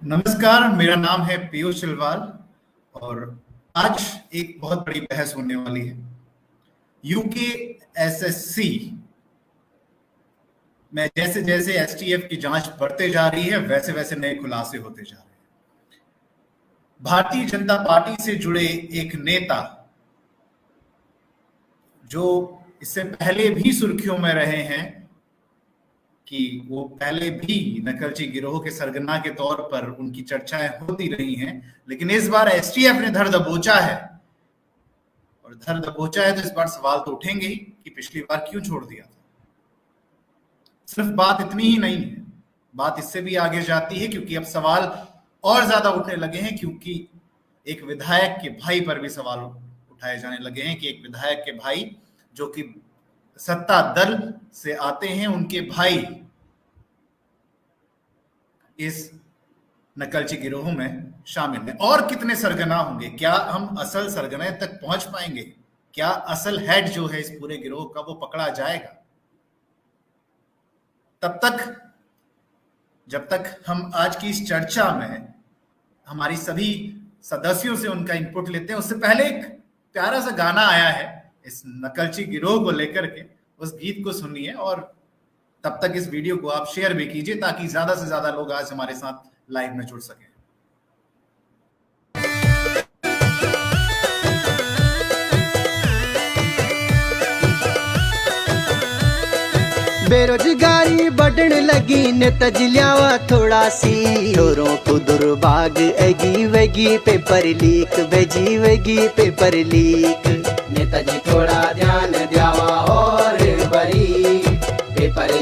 नमस्कार, मेरा नाम है पीयूष चिलवाल और आज एक बहुत बड़ी बहस होने वाली है। यूके एसएससी में जैसे जैसे एसटीएफ की जांच बढ़ते जा रही है वैसे वैसे नए खुलासे होते जा रहे हैं। भारतीय जनता पार्टी से जुड़े एक नेता जो इससे पहले भी सुर्खियों में रहे हैं कि वो पहले भी नकलची गिरोह के सरगना के तौर पर उनकी चर्चाएं होती रही हैं, लेकिन इस बार एसटीएफ ने धर दबोचा है। और धर दबोचा है तो इस बार सवाल तो उठेंगे ही कि पिछली बार क्यों छोड़ दिया था। सिर्फ बात इतनी ही नहीं है, बात इससे भी आगे जाती है क्योंकि अब सवाल और ज्यादा उठने लगे हैं, क्योंकि एक विधायक के भाई पर भी सवाल उठाए जाने लगे हैं कि एक विधायक के भाई जो कि सत्ता दल से आते हैं, उनके भाई इस नकलची गिरोह में शामिल हैं। और कितने सरगना होंगे? क्या हम असल सरगना तक पहुंच पाएंगे? क्या असल हेड जो है इस पूरे गिरोह का वो पकड़ा जाएगा? तब तक, जब तक हम आज की इस चर्चा में हमारी सभी सदस्यों से उनका इनपुट लेते हैं, उससे पहले एक प्यारा सा गाना आया है इस नकलची गिरोह को लेकर के, उस गीत को सुनिए और तब तक इस वीडियो को आप शेयर भी कीजिए ताकि ज्यादा से ज्यादा लोग आज हमारे साथ लाइव में जुड़ सकें। बेरोजगारी बढ़न लगी नेताजी ल्यावा थोड़ा सी, चोरों को दुर्भाग एगी वेगी पेपर लीक, भेजी वेगी पेपर लीक। नेताजी थोड़ा ध्यान द्यावा और बरी, पेपर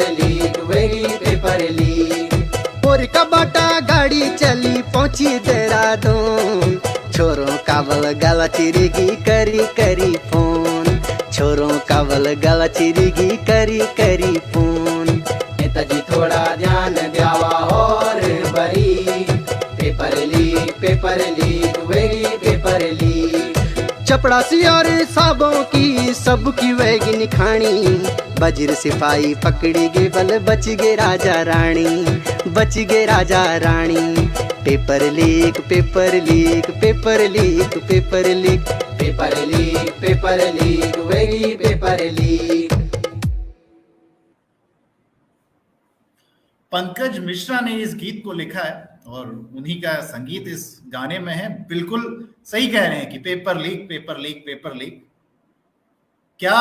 लीक वेगी पेपर लीक। और कबाटा गाड़ी चली पहुंची देहरादून, छोरों कावल गला चिरेगी करी करी फोन, छोरों कावल गला चिरेगी करी करी फोन। नेताजी थोड़ा ध्यान द्यावा और बरी, पेपर लीक वेगी पेपर लीक। चपड़ासी और साबों की सबकी वेगी निखानी, बजर सिपाही पकड़ी गे बल बच गे राजा रानी, बच गे राजा रानी। Paper leak paper leak paper leak paper leak, paper leak वेगी पेपर लीक। पंकज मिश्रा ने इस गीत को लिखा है और उन्हीं का संगीत इस गाने में है। बिल्कुल सही कह रहे हैं कि paper leak paper leak paper leak. क्या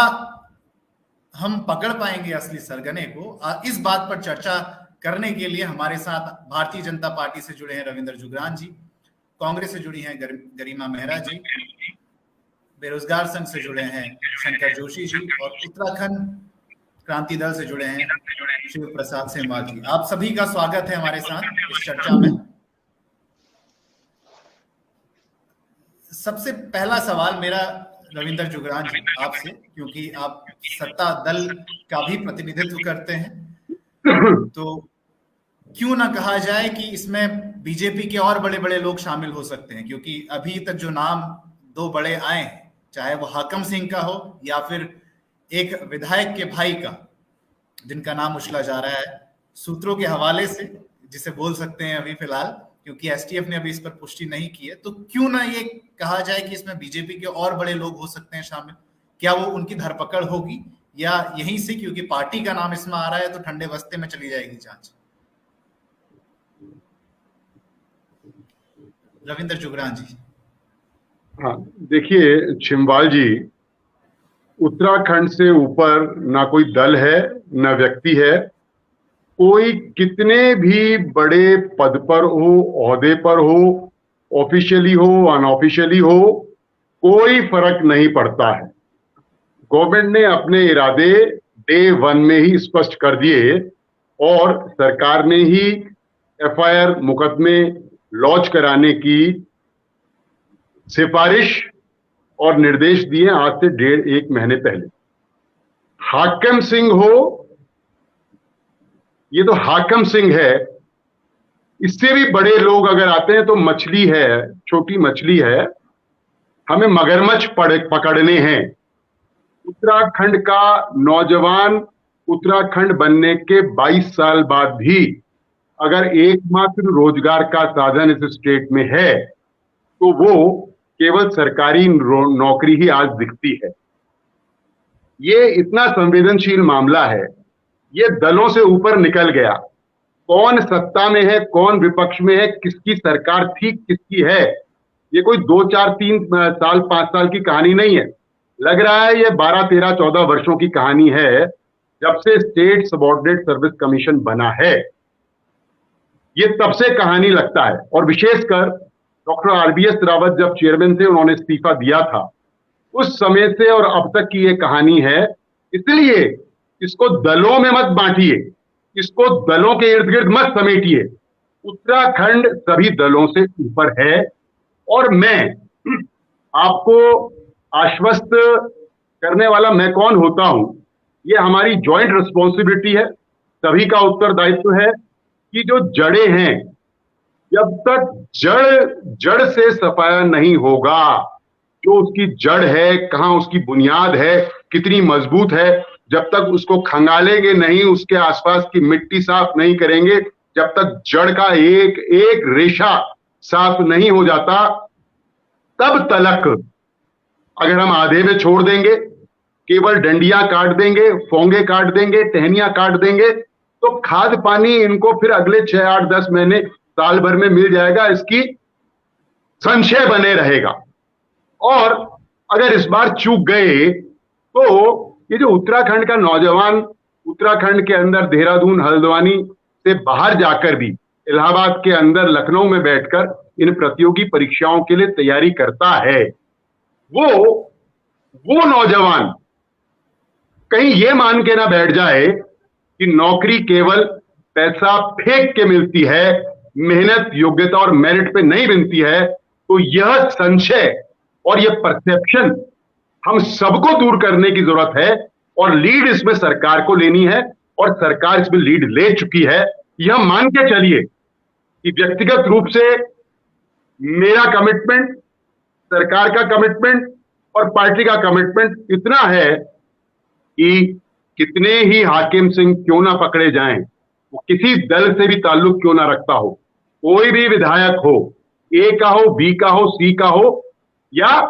हम पकड़ पाएंगे असली सरगने को? इस बात पर चर्चा करने के लिए हमारे साथ भारतीय जनता पार्टी से जुड़े हैं रविंद्र जुगरान जी, कांग्रेस से जुड़ी हैं गरिमा मेहरा जी, बेरोजगार संघ से जुड़े हैं शंकर जोशी जी और उत्तराखंड क्रांति दल से जुड़े हैं शिव प्रसाद सेमवाल जी। आप सभी का स्वागत है हमारे साथ इस चर्चा में। सबसे पहला सवाल मेरा रविंद्र जुगरान जी आपसे, क्योंकि आप सत्ता दल का भी प्रतिनिधित्व करते हैं, तो क्यों ना कहा जाए कि इसमें बीजेपी के और बड़े बड़े लोग शामिल हो सकते हैं, क्योंकि अभी तक जो नाम दो बड़े आए हैं, चाहे वो हाकम सिंह का हो या फिर एक विधायक के भाई का जिनका नाम उछला जा रहा है सूत्रों के हवाले से, जिसे बोल सकते हैं अभी फिलहाल, क्योंकि एसटीएफ ने अभी इस पर पुष्टि नहीं की है, तो क्यों ना ये कहा जाए कि इसमें बीजेपी के और बड़े लोग हो सकते हैं शामिल? क्या वो उनकी धरपकड़ होगी या यहीं से क्योंकि पार्टी का नाम इसमें आ रहा है तो ठंडे बस्ते में चली जाएगी जांच? रविंद्र जुगरान जी। हाँ, देखिए छिंबाल जी, उत्तराखंड से ऊपर ना कोई दल है ना व्यक्ति है। कोई कितने भी बड़े पद पर हो, ओहदे पर हो, ऑफिशियली हो अनऑफिशियली हो, कोई फर्क नहीं पड़ता है। गवर्नमेंट ने अपने इरादे डे 1 में ही स्पष्ट कर दिए और सरकार ने ही एफआईआर मुकदमे लॉन्च कराने की सिफारिश और निर्देश दिए आज से 1.5 महीने पहले। हाकम सिंह हो, ये तो हाकम सिंह है, इससे भी बड़े लोग अगर आते हैं तो मछली है, छोटी मछली है, हमें मगरमच्छ पकड़ने हैं। उत्तराखंड का नौजवान उत्तराखंड बनने के 22 साल बाद भी अगर एकमात्र रोजगार का साधन इस स्टेट में है तो वो केवल सरकारी नौकरी ही आज दिखती है। ये इतना संवेदनशील मामला है, ये दलों से ऊपर निकल गया। कौन सत्ता में है, कौन विपक्ष में है, किसकी सरकार थी, किसकी है, ये कोई 2, 4, 3 साल 5 साल की कहानी नहीं है। लग रहा है ये 12, 13, 14 वर्षों की कहानी है, जब से स्टेट सबऑर्डिनेट सर्विस कमीशन बना है, ये तब से कहानी लगता है। और विशेषकर डॉक्टर RBS रावत जब चेयरमैन थे, उन्होंने इस्तीफा दिया था, उस समय से और अब तक की ये कहानी है। इसलिए इसको दलों में मत बांटिए, इसको दलों के इर्द गिर्द मत समेटिए। उत्तराखंड सभी दलों से ऊपर है और मैं आपको आश्वस्त करने वाला मैं कौन होता हूं, ये हमारी जॉइंट रिस्पॉन्सिबिलिटी है, सभी का उत्तरदायित्व है कि जो जड़ें हैं, जब तक जड़ से सफाया नहीं होगा, जो उसकी जड़ है, कहां उसकी बुनियाद है, कितनी मजबूत है, जब तक उसको खंगालेंगे नहीं, उसके आसपास की मिट्टी साफ नहीं करेंगे, जब तक जड़ का एक एक रेशा साफ नहीं हो जाता, तब तलक अगर हम आधे में छोड़ देंगे, केवल डंडियां काट देंगे, फोंगे काट देंगे, टहनियां काट देंगे, तो खाद पानी इनको फिर अगले 6, 8, 10 महीने, साल भर में मिल जाएगा, इसकी संशय बने रहेगा। और अगर इस बार चूक गए तो ये जो उत्तराखंड का नौजवान उत्तराखंड के अंदर देहरादून, हल्द्वानी से बाहर जाकर भी इलाहाबाद के अंदर, लखनऊ में बैठकर इन प्रतियोगी परीक्षाओं के लिए तैयारी करता है, वो नौजवान कहीं ये मान के ना बैठ जाए कि नौकरी केवल पैसा फेंक के मिलती है, मेहनत, योग्यता और मेरिट पे नहीं मिलती है। तो यह संशय और यह परसेप्शन हम सबको दूर करने की जरूरत है और लीड इसमें सरकार को लेनी है और सरकार इसमें लीड ले चुकी है। यह मान के चलिए कि व्यक्तिगत रूप से मेरा कमिटमेंट, सरकार का कमिटमेंट और पार्टी का कमिटमेंट इतना है कि कितने ही हाकिम सिंह क्यों ना पकड़े जाएं, वो किसी दल से भी ताल्लुक क्यों ना रखता हो, कोई भी विधायक हो, ए का हो, बी का हो, सी का हो या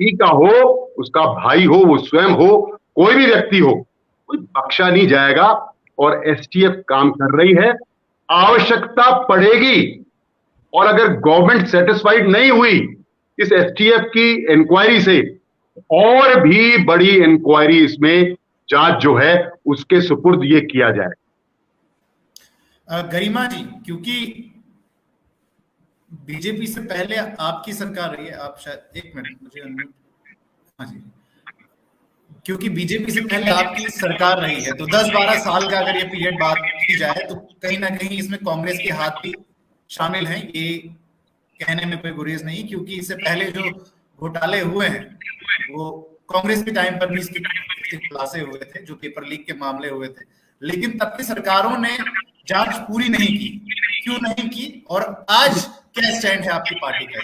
डी का हो, उसका भाई हो, वो स्वयं हो, कोई भी व्यक्ति हो, कोई बख्शा नहीं जाएगा। और STF काम कर रही है, आवश्यकता पड़ेगी और अगर गवर्नमेंट सेटिस्फाइड नहीं हुई इस STF की इंक्वायरी से, और भी बड़ी इंक्वायरी इसमें जांच जो है उसके सुपुर्द ये किया जाए। गरिमा जी, क्योंकि बीजेपी से पहले आपकी सरकार रही है, आप शायद, एक मिनट मुझे अनम्यूट, हाँ जी, क्योंकि बीजेपी से पहले आपकी सरकार रही है, तो 10-12 साल का अगर ये पीरियड बात की जाए तो कहीं ना कहीं इसमें कांग्रेस के हाथ भी शामिल हैं, ये कहने में कोई गुरेज नहीं, क्योंकि इससे पहले जो घोटाले हुए हैं वो कांग्रेस के टाइम पर भी इसके खुलासे हुए थे, जो पेपर लीक के मामले हुए थे, लेकिन तब की सरकारों ने जांच पूरी नहीं की। क्यों नहीं की और आज क्या स्टैंड है आपकी पार्टी का?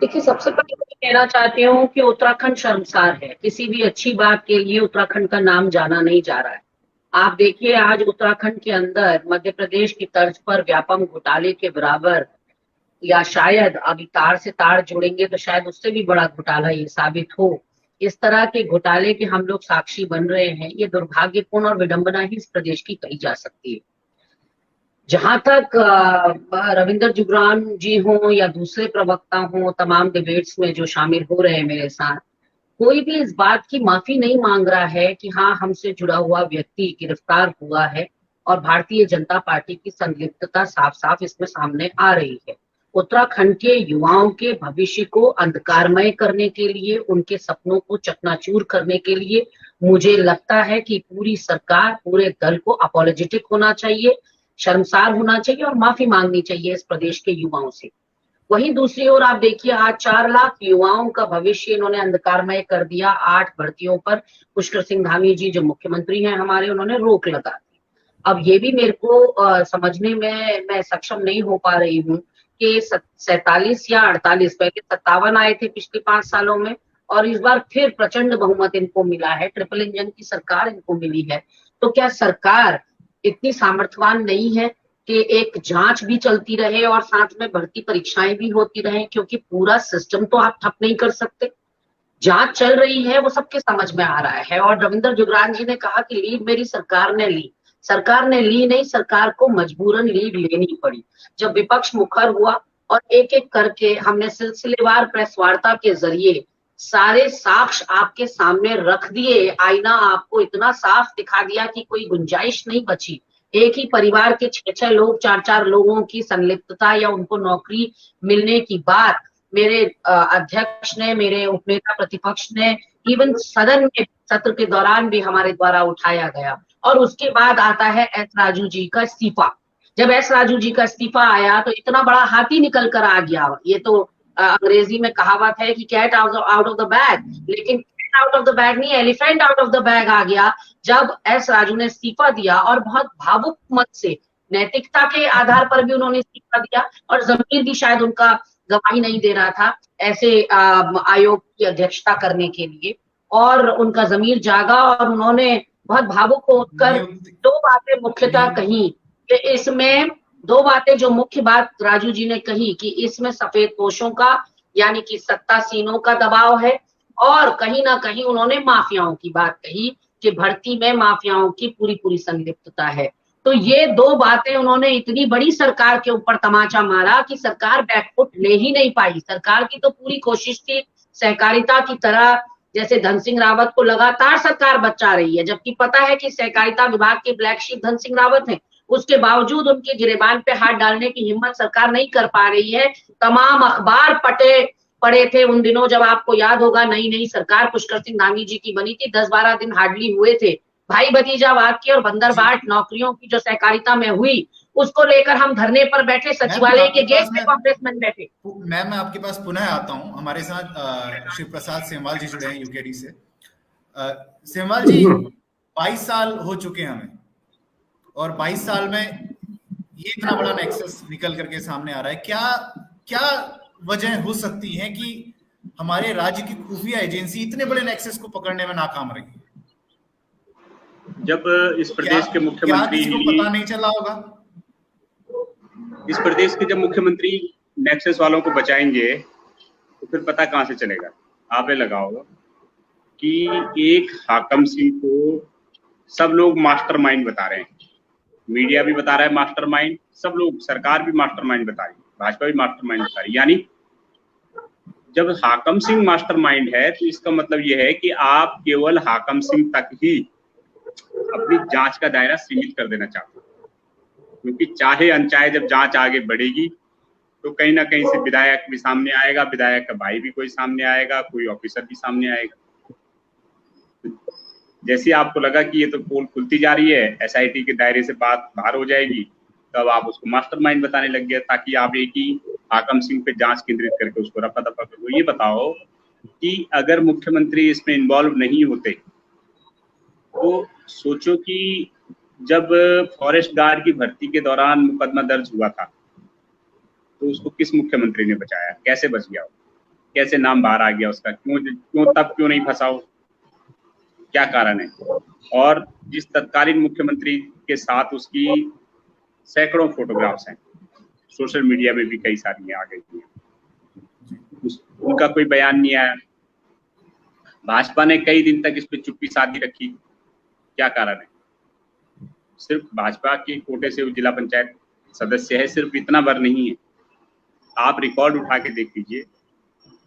देखिए, सबसे पहले मैं कहना चाहती हूँ कि उत्तराखंड शर्मसार है। किसी भी अच्छी बात के लिए उत्तराखंड का नाम जाना नहीं जा रहा है। आप देखिए, आज उत्तराखंड के अंदर मध्य प्रदेश की तर्ज पर व्यापम घोटाले के बराबर, या शायद अभी तार से तार जोड़ेंगे तो शायद उससे भी बड़ा घोटाला ये साबित हो, इस तरह के घोटाले के हम लोग साक्षी बन रहे हैं। ये दुर्भाग्यपूर्ण और विडंबना ही इस प्रदेश की कही जा सकती है। जहां तक रविंदर जुगरान जी हो या दूसरे प्रवक्ता हो, तमाम डिबेट्स में जो शामिल हो रहे हैं मेरे साथ, कोई भी इस बात की माफी नहीं मांग रहा है कि हाँ, हमसे जुड़ा हुआ व्यक्ति गिरफ्तार हुआ है और भारतीय जनता पार्टी की संलिप्तता साफ साफ इसमें सामने आ रही है। उत्तराखंड के युवाओं के भविष्य को अंधकारमय करने के लिए, उनके सपनों को चकनाचूर करने के लिए मुझे लगता है कि पूरी सरकार, पूरे दल को अपॉलोजेटिक होना चाहिए, शर्मसार होना चाहिए और माफी मांगनी चाहिए इस प्रदेश के युवाओं से। वहीं दूसरी ओर आप देखिए, आज 4 लाख युवाओं का भविष्य इन्होंने अंधकारमय कर दिया। 8 भर्तियों पर पुष्कर सिंह धामी जी जो मुख्यमंत्री हैं हमारे, उन्होंने रोक लगा दी। अब ये भी मेरे को समझने में मैं सक्षम नहीं हो पा रही हूँ कि 47 या 48, पहले 57 आए थे पिछले 5 सालों में और इस बार फिर प्रचंड बहुमत इनको मिला है, ट्रिपल इंजन की सरकार इनको मिली है। तो क्या सरकार इतनी सामर्थ्यवान नहीं है कि एक जांच भी चलती रहे और साथ में भर्ती परीक्षाएं भी होती रहे, क्योंकि पूरा सिस्टम तो आप ठप नहीं कर सकते। जांच चल रही है, वो सबके समझ में आ रहा है। और रविंद्र जुगरान जी ने कहा कि लीव मेरी सरकार ने ली। सरकार ने ली नहीं, सरकार को मजबूरन लीव लेनी पड़ी। जब विपक्ष मुखर हुआ और एक एक करके हमने सिलसिलेवार प्रेस वार्ता के जरिए सारे साक्ष्य आपके सामने रख दिए, आईना आपको इतना साफ दिखा दिया कि कोई गुंजाइश नहीं बची। एक ही परिवार के 6-6 लोग, 4-4 लोगों की संलिप्तता या उनको नौकरी मिलने की बात मेरे अध्यक्ष ने, मेरे उपनेता प्रतिपक्ष ने, इवन सदन में सत्र के दौरान भी हमारे द्वारा उठाया गया। और उसके बाद आता है एस राजू जी का इस्तीफा। जब एस राजू जी का इस्तीफा आया तो इतना बड़ा हाथी निकल कर आ गया। ये तो अंग्रेजी में कहावत है कि cat out of the bag, लेकिन आउट ऑफ द बैग नहीं, elephant out of the bag आ गया जब एस राजू ने इस्तीफा दिया। और बहुत भावुक मत से, नैतिकता के आधार पर भी उन्होंने इस्तीफा दिया, और जमीर भी शायद उनका गवाही नहीं दे रहा था ऐसे आयोग की अध्यक्षता करने के लिए, और उनका जमीर जागा और उन्होंने बहुत भावुक होकर दो बातें मुख्यतः कही कि इसमें दो बातें, जो मुख्य बात राजू जी ने कही कि इसमें सफेद पोशों का यानी कि सत्तासीनों का दबाव है, और कहीं ना कहीं उन्होंने माफियाओं की बात कही कि भर्ती में माफियाओं की पूरी संलिप्तता है। तो ये दो बातें उन्होंने इतनी बड़ी सरकार के ऊपर तमाचा मारा कि सरकार बैकफुट ले ही नहीं पाई। सरकार की तो पूरी कोशिश थी सहकारिता की तरह, जैसे धन सिंह रावत को लगातार सरकार बचा रही है, जबकि पता है कि सहकारिता विभाग के ब्लैक शीप धन सिंह रावत हैं, उसके बावजूद उनके गिरेबान पे हाथ डालने की हिम्मत सरकार नहीं कर पा रही है। तमाम अखबार पड़े थे उन दिनों, जब आपको याद होगा नई सरकार पुष्कर सिंह धामी जी की बनी थी, 10-12 दिन हार्डली हुए थे। भाई भतीजावाद की और बंदरबाट नौकरियों की जो सहकारिता में हुई, उसको लेकर हम धरने पर बैठे, सचिवालय के गेट पे कांग्रेसमैन बैठे। मैं आपके पास पुनः आता हूं। हमारे साथ शिव प्रसाद सेमवाल जी जुड़े हैं यूकेडी से। सेमवाल जी, 22 साल हो चुके हैं हमें, और 22 साल में ये इतना बड़ा नेक्सस निकल करके सामने आ रहा है। क्या वजह हो सकती है कि हमारे राज्य की खुफिया एजेंसी इतने बड़े नेक्सस को पकड़ने में नाकाम रही? जब इस प्रदेश के मुख्यमंत्री को पता नहीं चला होगा? इस प्रदेश के जब मुख्यमंत्री नेक्सस वालों को बचाएंगे तो फिर पता कहां से चलेगा? आपने लगा होगा कि एक हाकम सिंह को सब लोग मास्टरमाइंड बता रहे हैं, मीडिया भी बता रहा है मास्टरमाइंड, सब लोग, सरकार भी मास्टरमाइंड बता रही है, भाजपा भी मास्टरमाइंड बता रही है। यानी जब हाकम सिंह मास्टरमाइंड है तो इसका मतलब यह है कि आप केवल हाकम सिंह तक ही अपनी जांच का दायरा सीमित कर देना चाहते हो, क्योंकि चाहे अनचाहे जब जांच आगे बढ़ेगी तो कहीं ना कहीं से विधायक भी सामने आएगा, विधायक का भाई भी कोई सामने आएगा, कोई ऑफिसर भी सामने आएगा। जैसे आपको लगा कि ये तो पोल खुलती जा रही है, एसआईटी के दायरे से बात बाहर हो जाएगी, तब आप उसको मास्टरमाइंड बताने लग गए, ताकि आप एक ही हाकम सिंह पे जांच केंद्रित करके उसको रफा दफा करो। ये बताओ कि अगर मुख्यमंत्री इसमें इन्वॉल्व नहीं होते तो सोचो कि जब फॉरेस्ट गार्ड की भर्ती के दौरान मुकदमा दर्ज हुआ था तो उसको किस मुख्यमंत्री ने बचाया? कैसे बच गया? कैसे नाम बाहर आ गया उसका? क्यों नहीं फंसा हो? क्या कारण है? और जिस तत्कालीन मुख्यमंत्री के साथ उसकी सैकड़ों फोटोग्राफ्स हैं, सोशल मीडिया में भी कई सारी आ गई हैं, उनका कोई बयान नहीं आया। भाजपा ने कई दिन तक इस पे चुप्पी साधी रखी। क्या कारण है? सिर्फ भाजपा के कोटे से वो जिला पंचायत सदस्य है, सिर्फ इतना भर नहीं है। आप रिकॉर्ड उठा के देख लीजिए,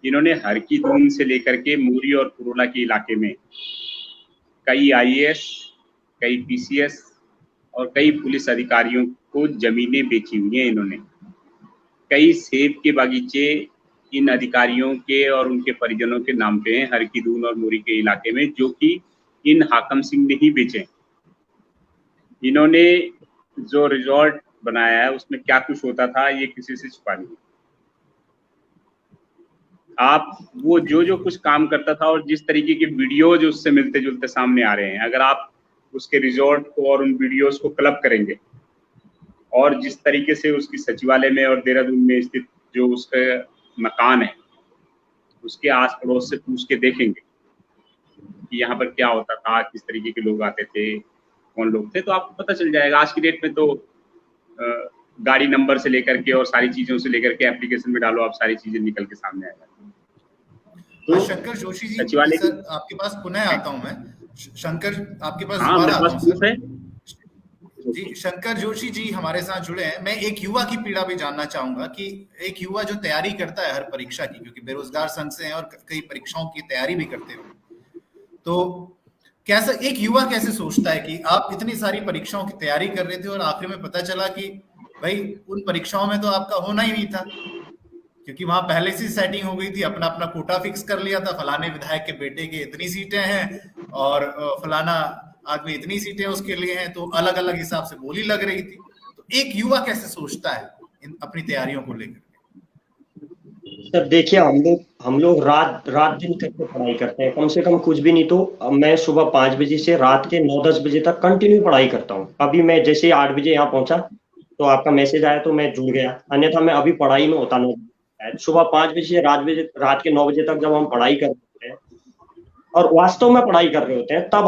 इन्होंने हर की दून से लेकर के मूरी और पुरोला के इलाके में कई आईएएस, कई पीसीएस और कई पुलिस अधिकारियों को जमीनें बेची हुई हैं। इन्होंने कई सेब के बागीचे इन अधिकारियों के और उनके परिजनों के नाम पे हैं, हर की दून और मूरी के इलाके में, जो कि इन हाकम सिंह ने ही बेचे। इन्होंने जो रिजॉर्ट बनाया है उसमें क्या कुछ होता था ये किसी से छुपा नहीं। आप वो जो कुछ काम करता था और जिस तरीके के वीडियो जो उससे मिलते जुलते सामने आ रहे हैं, अगर आप उसके रिजॉर्ट को और उन वीडियोस को क्लब करेंगे और जिस तरीके से उसकी सचिवालय में और देहरादून में स्थित जो उसका मकान है उसके आस पड़ोस से पूछ के देखेंगे कि यहाँ पर क्या होता था, किस तरीके के लोग आते थे, कौन लोग थे, तो आपको पता चल जाएगा। आज की डेट में तो गाड़ी नंबर से लेकर के और सारी चीजों से लेकर के एप्लीकेशन में डालो, आप सारी चीजें निकल के सामने आएगा। तो शंकर जोशी जी, सर आपके पास पुनः आता हूं मैं। शंकर आपके पास दोबारा आता हूं सर। जी, शंकर जोशी जी हमारे साथ जुड़े हैं। मैं एक युवा की पीड़ा भी जानना चाहूंगा कि एक युवा जो तैयारी करता है हर परीक्षा की, क्योंकि बेरोजगार संघ से हैं और कई परीक्षाओं की तैयारी भी करते हो, तो कैसा एक युवा कैसे सोचता है कि आप इतनी सारी परीक्षाओं की तैयारी कर रहे थे और आखिर में पता चला कि भाई उन परीक्षाओं में तो आपका होना ही नहीं था, क्योंकि वहां पहले से सेटिंग हो गई थी, अपना अपना कोटा फिक्स कर लिया था, फलाने विधायक के बेटे के इतनी सीटें हैं और फलाना आदमी इतनी सीटें उसके लिए हैं, तो अलग अलग हिसाब से बोली लग रही थी। तो एक युवा कैसे सोचता है अपनी तैयारियों को लेकर? सर देखिए, हम लोग रात दिन करके पढ़ाई करते हैं, कम से कम कुछ भी नहीं तो मैं सुबह 5 बजे से रात के 9-10 बजे तक कंटिन्यू पढ़ाई करता हूँ। अभी मैं जैसे 8 बजे यहाँ पहुंचा तो आपका मैसेज आया तो मैं जुड़ गया, अन्यथा मैं अभी पढ़ाई में होता नहीं। सुबह 5 बजे से रात के 9 बजे तक जब हम पढ़ाई कर रहे हैं और वास्तव में पढ़ाई कर रहे होते हैं, तब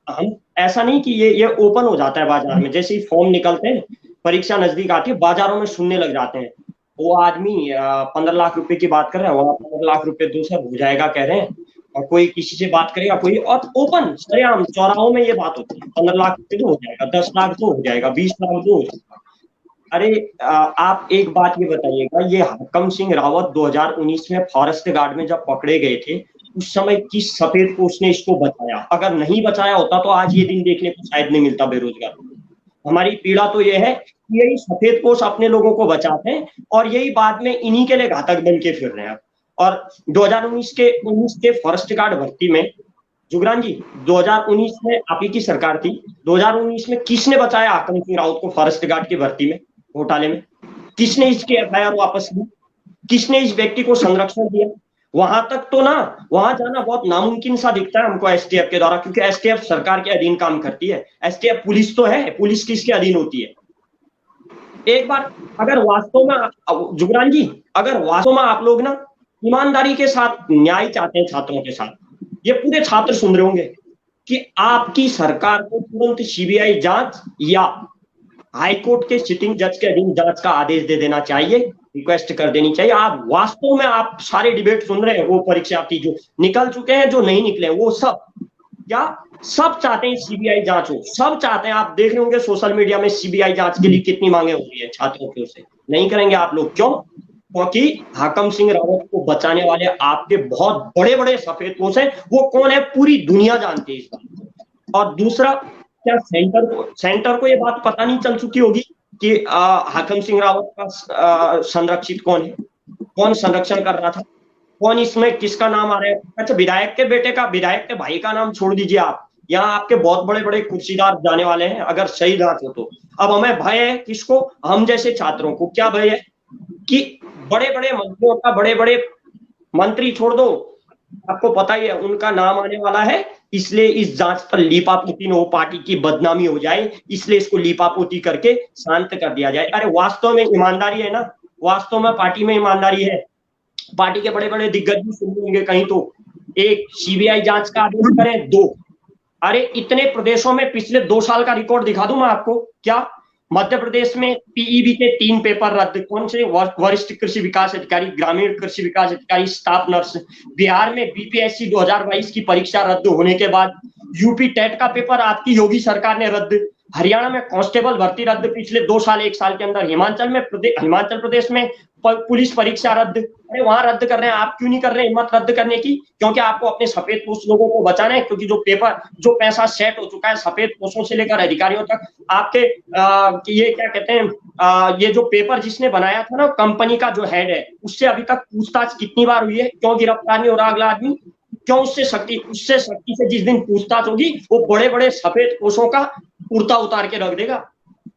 हम ऐसा नहीं कि ये ओपन हो जाता है बाजार में। जैसे ही फॉर्म निकलते हैं, परीक्षा नजदीक आती है, बाजारों में सुनने लग जाते हैं, वो आदमी 15 लाख रुपए की बात कर रहे हैं, वहां 15 लाख रुपए दूसरा हो जाएगा कह रहे हैं, और कोई किसी से बात करेगा कोई, और ओपन सरेआम चौराहों में ये बात होती है, 15 लाख रुपए तो हो जाएगा, 10 लाख तो हो जाएगा, 20 लाख तो हो जाएगा। अरे आप एक बात ये बताइएगा, ये हाकम सिंह रावत 2019 में फॉरेस्ट गार्ड में जब पकड़े गए थे, उस समय किस सफेद पोश ने इसको बचाया? अगर नहीं बचाया होता तो आज ये दिन देखने को शायद नहीं मिलता बेरोजगार। हमारी पीड़ा तो ये है कि यही सफेद पोश अपने लोगों को बचाते हैं और यही बाद में इन्हीं के लिए घातक बन के फिर रहे हैं। और 2019 के फॉरेस्ट गार्ड भर्ती में जुगरान जी, 2019 में आप ही की सरकार थी, 2019 में किसने बचाया हाकम सिंह रावत को फॉरेस्ट गार्ड की भर्ती में, घोटाले में? किसने इसकी एफआईआर वापस ली? किसने इस व्यक्ति को संरक्षण दिया? वहां तक तो ना, वहां जाना बहुत नामुमकिन सा दिखता है हमको एसटीएफ के द्वारा, क्योंकि एसटीएफ सरकार के अधीन काम करती है। एसटीएफ पुलिस तो है, पुलिस किसके अधीन होती है? एक बार अगर वास्तव में जुगरान जी, अगर वास्तव में आप लोग ना ईमानदारी के साथ न्याय चाहते हैं छात्रों के साथ, ये पूरे छात्र सुन रहे होंगे कि आपकी सरकार को तुरंत सीबीआई जांच या हाईकोर्ट के सिटिंग जज के अधीन जांच का आदेश दे देना चाहिए, रिक्वेस्ट कर देनी चाहिए। आप वास्तव में आप सारे डिबेट सुन रहे हैं, वो परीक्षार्थी जो निकल चुके हैं, जो नहीं निकले, वो सब चाहते हैं सीबीआई जांच हो, सब चाहते हैं। आप देख रहे होंगे सोशल मीडिया में सीबीआई जांच के लिए कितनी मांगे हो रही है छात्रों की ओर से। नहीं करेंगे आप लोग, क्यों? क्योंकि हाकम सिंह रावत को बचाने वाले आपके बहुत बड़े बड़े सफेद पोश हैं। वो कौन है पूरी दुनिया जानती है इस बात को। और दूसरा, क्या सेंटर को ये बात पता नहीं चल चुकी होगी कि हाकम सिंह रावत का संरक्षित कौन है, कौन संरक्षण कर रहा था, कौन इसमें किसका नाम आ रहा है? अच्छा, विधायक के बेटे का, विधायक के भाई का नाम छोड़ दीजिए आप, यहाँ आपके बहुत बड़े बड़े कुर्सीदार जाने वाले हैं अगर सही जांच हो तो। अब हमें भय है किसको? हम जैसे छात्रों को क्या भय है कि बड़े बड़े मंत्रियों का, बड़े बड़े मंत्री छोड़ दो, आपको पता ही है उनका नाम आने वाला है, इसलिए इस जांच पर लीपापोती न हो, पार्टी की बदनामी हो जाए, इसलिए इसको लीपापोती करके शांत कर दिया जाए। अरे वास्तव में ईमानदारी है ना, वास्तव में पार्टी में ईमानदारी है। पार्टी के बड़े बड़े दिग्गज भी सुन लेंगे कहीं तो, एक सीबीआई जांच का आदेश करें, 2 अरे इतने प्रदेशों में पिछले 2 साल का रिकॉर्ड दिखा दूं मैं आपको। क्या मध्य प्रदेश में पीईबी के 3 पेपर रद्द, कौन से? वरिष्ठ कृषि विकास अधिकारी, ग्रामीण कृषि विकास अधिकारी, स्टाफ नर्स। बिहार में बीपीएससी 2022 की परीक्षा रद्द होने के बाद यूपी टेट का पेपर आपकी योगी सरकार ने रद्द। हरियाणा में कांस्टेबल भर्ती रद्द पिछले 2 साल 1 साल के अंदर। हिमाचल प्रदेश में पुलिस परीक्षा रद्द। अरे वहां रद्द कर रहे हैं, आप क्यों नहीं कर रहे हिम्मत रद्द करने की? क्योंकि आपको अपने सफेद पोश लोगों को बचाना है, क्योंकि जो पैसा सेट हो चुका है सफेद पोशों से लेकर अधिकारियों तक। आपके ये क्या कहते हैं, ये जो पेपर जिसने बनाया था ना, कंपनी का जो हेड है, उससे अभी तक पूछताछ कितनी बार हुई है? क्यों गिरफ्तार नहीं हो रहा अगला आदमी? क्यों? उससे सख्ती से जिस दिन पूछताछ होगी, वो बड़े बड़े सफेद पोशों का कुर्ता उतार के रख देगा।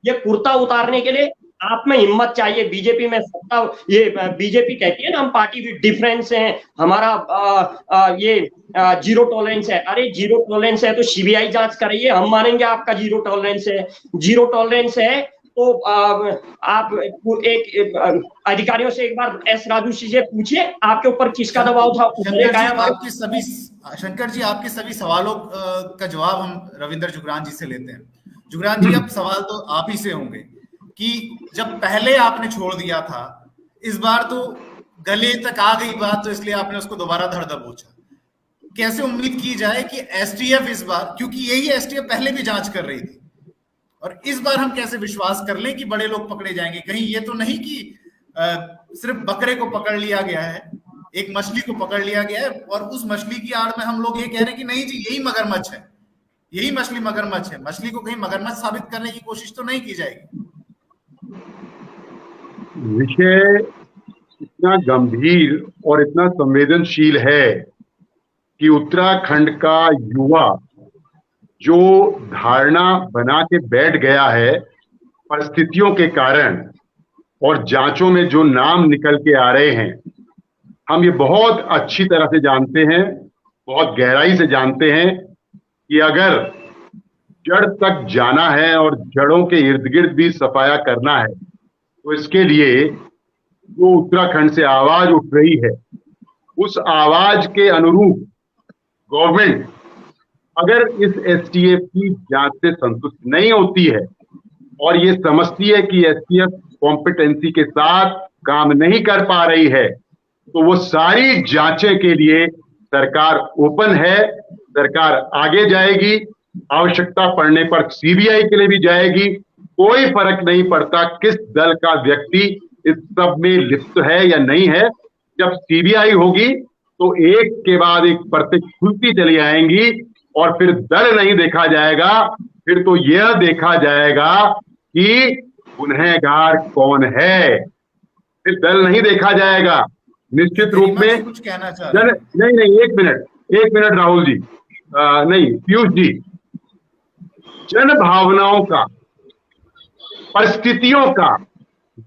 ये कुर्ता उतारने के लिए आप में हिम्मत चाहिए। बीजेपी में सत्ता, ये बीजेपी कहती है ना हम पार्टी विद डिफरेंस है, हमारा ये जीरो टॉलरेंस है। अरे जीरो टॉलरेंस है तो सीबीआई जांच कराइए, हम मानेंगे आपका जीरो टॉलरेंस है। जीरो टॉलरेंस है तो आप एक अधिकारियों से एक बार एस राजू से पूछिए आपके ऊपर किसका दबाव था। शंकर जी आपके सभी सवालों का जवाब हम रविंदर जुगरान जी से लेते हैं। जुगरान जी, अब सवाल तो आप ही से होंगे कि जब पहले आपने छोड़ दिया था, इस बार तो गले तक आ गई बात, तो इसलिए आपने उसको दोबारा धर दबोचा। कैसे उम्मीद की जाए कि एसटीएफ इस बार, क्योंकि यही एसटीएफ पहले भी जांच कर रही थी, और इस बार हम कैसे विश्वास कर लें कि बड़े लोग पकड़े जाएंगे? कहीं ये तो नहीं कि सिर्फ बकरे को पकड़ लिया गया है, एक मछली को पकड़ लिया गया है, और उस मछली की आड़ में हम लोग ये कह रहे हैं कि नहीं जी यही मगरमच्छ है, यही मछली मगरमच्छ है। मछली को कहीं मगरमच्छ साबित करने की कोशिश तो नहीं की जाएगी? विषय इतना गंभीर और इतना संवेदनशील है कि उत्तराखंड का युवा जो धारणा बना के बैठ गया है परिस्थितियों के कारण, और जांचों में जो नाम निकल के आ रहे हैं, हम ये बहुत अच्छी तरह से जानते हैं, बहुत गहराई से जानते हैं कि अगर जड़ तक जाना है और जड़ों के इर्द गिर्द भी सफाया करना है, तो इसके लिए जो उत्तराखंड से आवाज उठ रही है, उस आवाज के अनुरूप गवर्नमेंट अगर इस एसटीएफ की जांच से संतुष्ट नहीं होती है और ये समझती है कि एसटीएफ कॉम्पिटेंसी के साथ काम नहीं कर पा रही है, तो वो सारी जांचें के लिए सरकार ओपन है। सरकार आगे जाएगी, आवश्यकता पड़ने पर सीबीआई के लिए भी जाएगी। कोई फर्क नहीं पड़ता किस दल का व्यक्ति इस सब में लिप्त है या नहीं है। जब सीबीआई होगी तो एक के बाद एक परतें खुलती चली आएंगी, और फिर दल नहीं देखा जाएगा, फिर तो यह देखा जाएगा कि गुनहगार कौन है। फिर दल नहीं देखा जाएगा। निश्चित रूप में कुछ कहना चाह नहीं, एक मिनट राहुल जी, नहीं पीयूष जी, जन भावनाओं का, परिस्थितियों का,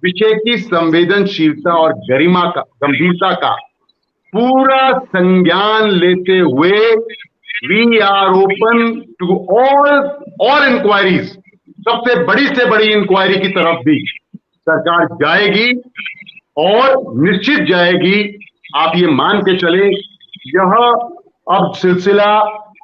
विषय की संवेदनशीलता और गरिमा का, गंभीरता का पूरा संज्ञान लेते हुए we are open to all inquiries. सबसे बड़ी से बड़ी इंक्वायरी की तरफ भी सरकार जाएगी और निश्चित जाएगी। आप ये मान के चले, यह अब सिलसिला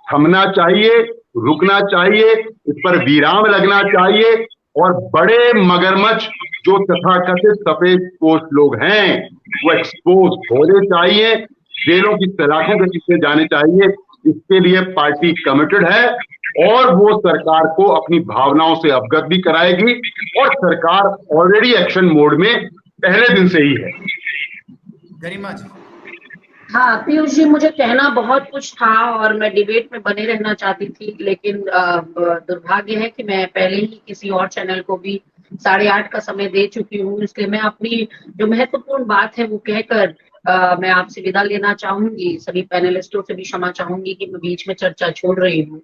थमना चाहिए, रुकना चाहिए, इस पर विराम लगना चाहिए, और बड़े मगरमच्छ जो तथाकथित सफेद पोश लोग हैं वो एक्सपोज होने चाहिए, जेलों की सलाखों के पीछे जाने चाहिए। इसके लिए पार्टी कमिटेड है और वो सरकार को अपनी भावनाओं से अवगत भी कराएगी, और सरकार ऑलरेडी एक्शन मोड में पहले दिन से ही है। गरिमा जी। हाँ पीयूष जी, मुझे कहना बहुत कुछ था और मैं डिबेट में बने रहना चाहती थी, लेकिन दुर्भाग्य है कि मैं पहले ही किसी और चैनल को भी 8:30 का समय दे चुकी हूँ। इसलिए मैं अपनी जो महत्वपूर्ण बात है वो कहकर मैं आपसे विदा लेना चाहूंगी। सभी पैनलिस्टों से भी क्षमा चाहूंगी कि मैं बीच में चर्चा छोड़ रही हूँ।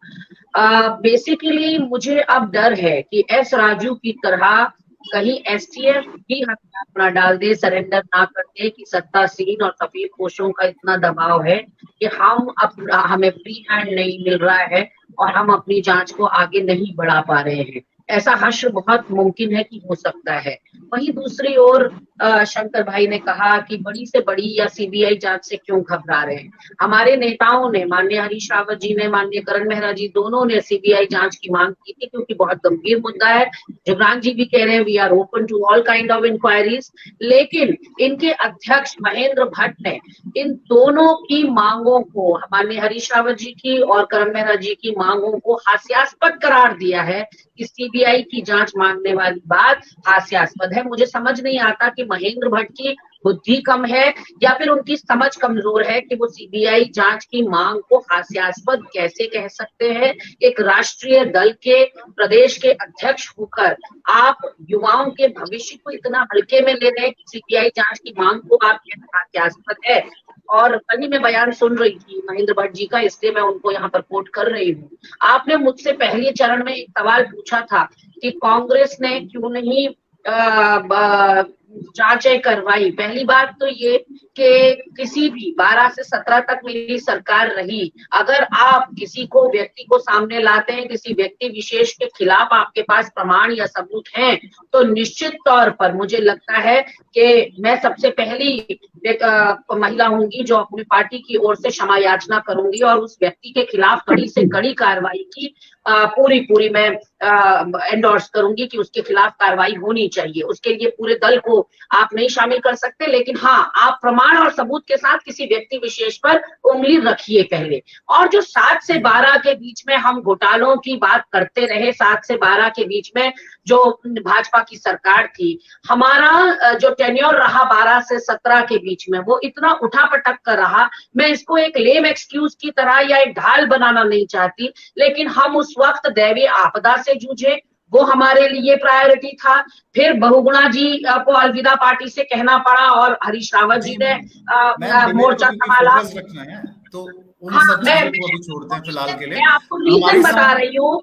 बेसिकली मुझे अब डर है कि एस राजू की तरह कहीं एसटीएफ भी हथियार ना डाल दे, सरेंडर ना कर दे, कि सत्तासीन और सफेद पोशों का इतना दबाव है कि हमें फ्री हैंड नहीं मिल रहा है और हम अपनी जांच को आगे नहीं बढ़ा पा रहे हैं। ऐसा हश्र बहुत मुमकिन है कि हो सकता है। वहीं दूसरी ओर शंकर भाई ने कहा कि बड़ी से बड़ी या सीबीआई जांच से क्यों घबरा रहे हैं। हमारे नेताओं ने, माननीय हरीश रावत जी ने, माननीय करण मेहरा जी, दोनों ने सीबीआई जांच की मांग की थी, क्योंकि बहुत गंभीर मुद्दा है। जुगरान जी भी कह रहे हैं we are open to all kind of inquiries, लेकिन इनके अध्यक्ष महेंद्र भट्ट ने इन दोनों की मांगों को, माननीय हरीश रावत जी की और करण मेहरा जी की मांगों को हास्यास्पद करार दिया है कि सीबीआई की जांच मांगने वाली बात हास्यास्पद है। मुझे समझ नहीं आता कि महेंद्र भट्ट की बुद्धि कम है या फिर उनकी समझ कमजोर है कि वो सीबीआई जांच की मांग को हास्यास्पद कैसे कह सकते हैं। एक राष्ट्रीय दल के प्रदेश के अध्यक्ष होकर आप युवाओं के भविष्य को इतना हल्के में ले रहे हैं कि सीबीआई जांच की मांग को आप कहना हास्यास्पद है। और कल ही मैं बयान सुन रही थी महेंद्र भट्ट जी का, इसलिए मैं उनको यहाँ पर कोट कर रही हूँ। आपने मुझसे पहले चरण में एक सवाल पूछा था कि कांग्रेस ने क्यों नहीं जांचें करवाई। पहली बात तो ये कि किसी भी 12 से 17 तक मेरी सरकार रही, अगर आप किसी को व्यक्ति को सामने लाते हैं, किसी व्यक्ति विशेष के खिलाफ आपके पास प्रमाण या सबूत हैं, तो निश्चित तौर पर मुझे लगता है कि मैं सबसे पहली महिला होंगी जो अपनी पार्टी की ओर से क्षमा याचना करूंगी और उस व्यक्ति के खिलाफ कड़ी से कड़ी कार्रवाई की पूरी मैं एंडोर्स करूंगी कि उसके खिलाफ कार्रवाई होनी चाहिए। उसके लिए पूरे दल को आप नहीं शामिल कर सकते, लेकिन हाँ, आप प्रमाण और सबूत के साथ किसी व्यक्ति विशेष पर उंगली रखिए पहले। और जो 7 से 12 के बीच में हम घोटालों की बात करते रहे, 7 से 12 के बीच में जो भाजपा की सरकार थी, हमारा जो टेन्योर रहा 12 से 17 के बीच में, वो इतना उठापटक कर रहा। मैं इसको एक लेम एक्सक्यूज की तरह या एक ढाल बनाना नहीं चाहती, लेकिन हम उस वक्त दैवीय आपदा से जूझे, वो हमारे लिए प्रायोरिटी था। फिर बहुगुणा जी को अलविदा पार्टी से कहना पड़ा और हरीश रावत जी ने मोर्चा संभाला। तो उन सब चीजों को अभी छोड़ते हैं फिलहाल के लिए। मैं आपको रीजन बता रही हूँ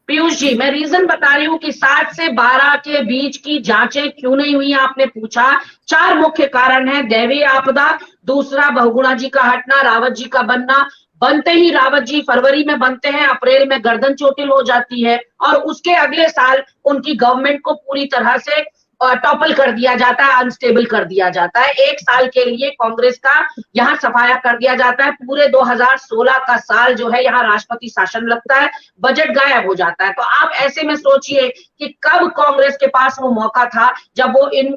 पीयूष जी, मैं रीजन बता रही हूँ कि 7 से 12 के बीच की जांचें क्यों नहीं हुई, आपने पूछा। 4 मुख्य कारण है। दैवीय आपदा, दूसरा बहुगुणा जी का हटना, रावत जी का बनना। बनते ही रावत जी फरवरी में बनते हैं, अप्रैल में गर्दन चोटिल हो जाती है और उसके अगले साल उनकी गवर्नमेंट को पूरी तरह से टॉपल कर दिया जाता है, अनस्टेबल कर दिया जाता है। 1 साल के लिए कांग्रेस का यहाँ सफाया कर दिया जाता है। पूरे 2016 का साल जो है यहाँ राष्ट्रपति शासन लगता है, बजट गायब हो जाता है। तो आप ऐसे में सोचिए कि कब कांग्रेस के पास वो मौका था जब वो इन